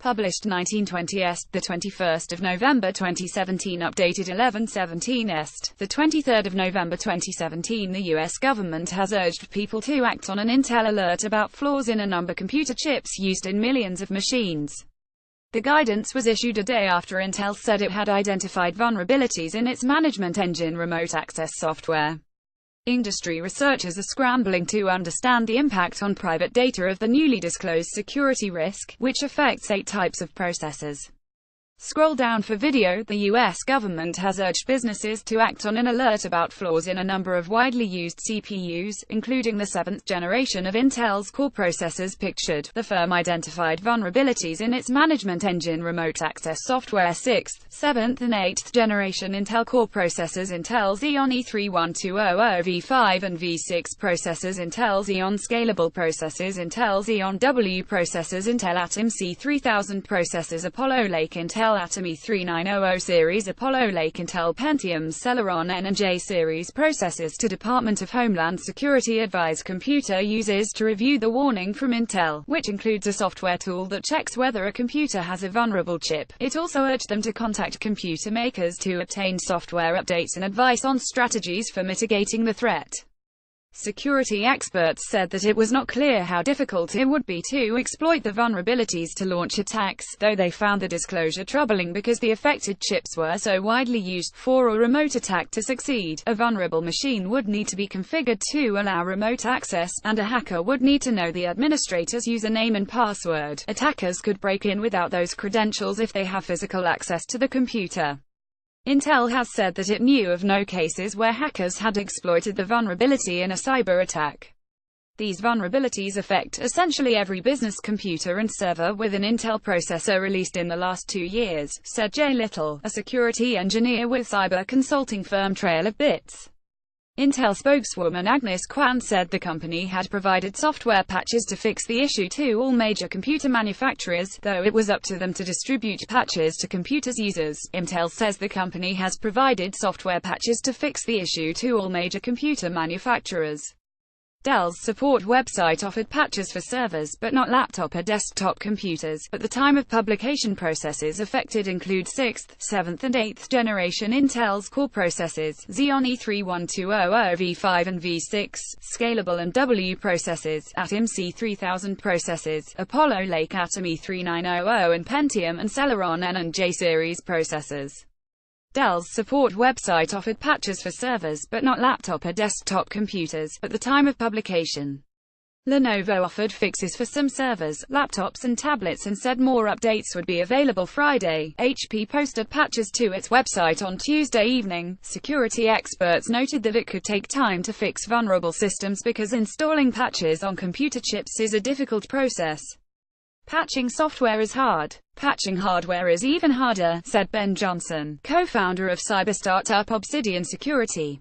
Published 1920 est, the 21st of November 2017. Updated 11/17 est, the 23rd of November 2017. The U.S. government has urged people to act on an Intel alert about flaws in a number of computer chips used in millions of machines. The guidance was issued a day after Intel said it had identified vulnerabilities in its management engine remote access software. Industry researchers are scrambling to understand the impact on private data of the newly disclosed security risk, which affects 8 types of processors. Scroll down for video. The U.S. government has urged businesses to act on an alert about flaws in a number of widely used CPUs, including the 7th generation of Intel's core processors pictured. The firm identified vulnerabilities in its management engine remote access software. 6th, 7th and 8th generation Intel core processors, Intel Xeon E3-1200 V5 and V6 processors, Intel Xeon scalable processors, Intel Xeon W processors, Intel Atom C3000 processors, Apollo Lake, Intel Atom E3900 series, Apollo Lake, Intel Pentium Celeron N and J series processors. To Department of Homeland Security advise computer users to review the warning from Intel, which includes a software tool that checks whether a computer has a vulnerable chip. It also urged them to contact computer makers to obtain software updates and advice on strategies for mitigating the threat. Security experts said that it was not clear how difficult it would be to exploit the vulnerabilities to launch attacks, though they found the disclosure troubling because the affected chips were so widely used. For a remote attack to succeed, a vulnerable machine would need to be configured to allow remote access, and a hacker would need to know the administrator's username and password. Attackers could break in without those credentials if they have physical access to the computer. Intel has said that it knew of no cases where hackers had exploited the vulnerability in a cyber attack. These vulnerabilities affect essentially every business computer and server with an Intel processor released in the last 2 years, said Jay Little, a security engineer with cyber consulting firm Trail of Bits. Intel spokeswoman Agnes Kwan said the company had provided software patches to fix the issue to all major computer manufacturers, though it was up to them to distribute patches to computers users. Intel says the company has provided software patches to fix the issue to all major computer manufacturers. Dell's support website offered patches for servers, but not laptop or desktop computers. At the time of publication, processors affected include 6th, 7th and 8th generation Intel's core processors, Xeon E3-1200 V5 and V6, scalable and W processors, Atom C3000 processors, Apollo Lake Atom E3900 and Pentium and Celeron N and J series processors. Dell's support website offered patches for servers, but not laptop or desktop computers. At the time of publication, Lenovo offered fixes for some servers, laptops and tablets and said more updates would be available Friday. HP posted patches to its website on Tuesday evening. Security experts noted that it could take time to fix vulnerable systems because installing patches on computer chips is a difficult process. Patching software is hard. Patching hardware is even harder, said Ben Johnson, co-founder of cyber startup Obsidian Security.